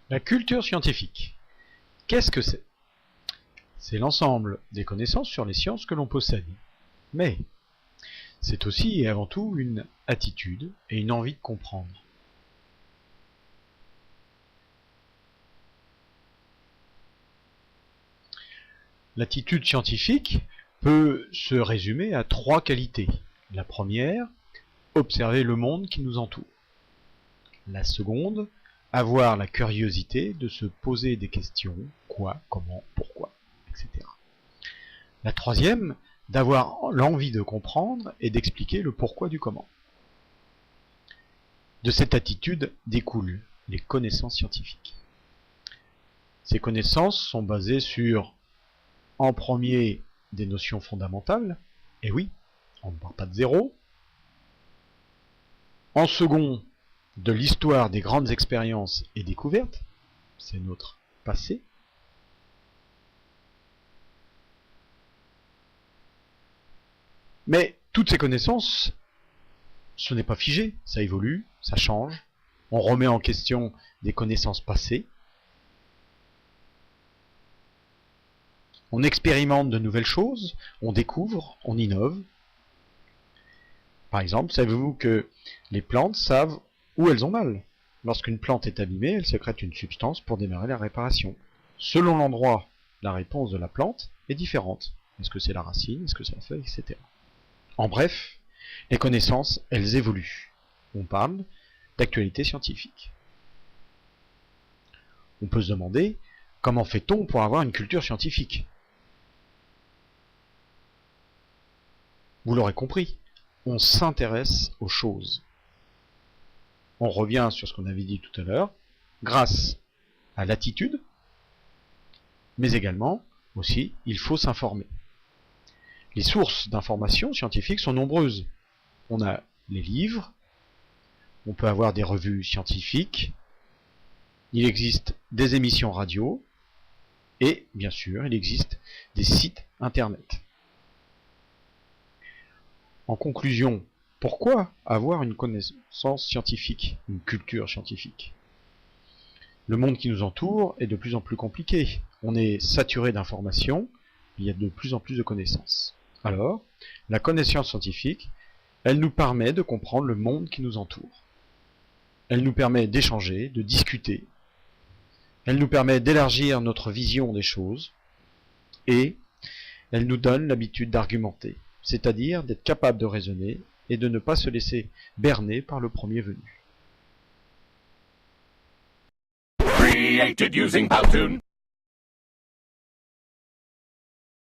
La culture scientifique. Qu'est-ce que c'est? C'est l'ensemble des connaissances sur les sciences que l'on possède. Mais c'est aussi et avant tout une attitude et une envie de comprendre. L'attitude scientifique peut se résumer à 3 qualités. La première, observer le monde qui nous entoure. La seconde, avoir la curiosité de se poser des questions, quoi, comment, pourquoi, etc. La troisième, d'avoir l'envie de comprendre et d'expliquer le pourquoi du comment. De cette attitude découlent les connaissances scientifiques. Ces connaissances sont basées sur, en premier, des notions fondamentales, et oui, on ne part pas de zéro. En second, de l'histoire des grandes expériences et découvertes, c'est notre passé. Mais toutes ces connaissances, ce n'est pas figé, ça évolue, ça change, on remet en question des connaissances passées, on expérimente de nouvelles choses, on découvre, on innove. Par exemple, savez-vous que les plantes savent où elles ont mal? Lorsqu'une plante est abîmée, elle sécrète une substance pour démarrer la réparation. Selon l'endroit, la réponse de la plante est différente. Est-ce que c'est la racine? Est-ce que c'est la feuille? Etc. En bref, les connaissances, elles évoluent. On parle d'actualité scientifique. On peut se demander, comment fait-on pour avoir une culture scientifique? Vous l'aurez compris, on s'intéresse aux choses. On revient sur ce qu'on avait dit tout à l'heure, grâce à l'attitude, mais également, aussi, il faut s'informer. Les sources d'informations scientifiques sont nombreuses. On a les livres, on peut avoir des revues scientifiques, il existe des émissions radio, et, bien sûr, il existe des sites internet. En conclusion, pourquoi avoir une connaissance scientifique, une culture scientifique? Le monde qui nous entoure est de plus en plus compliqué. On est saturé d'informations, il y a de plus en plus de connaissances. Alors, la connaissance scientifique, elle nous permet de comprendre le monde qui nous entoure. Elle nous permet d'échanger, de discuter. Elle nous permet d'élargir notre vision des choses. Et elle nous donne l'habitude d'argumenter, c'est-à-dire d'être capable de raisonner et de ne pas se laisser berner par le premier venu. Created using Powtoon.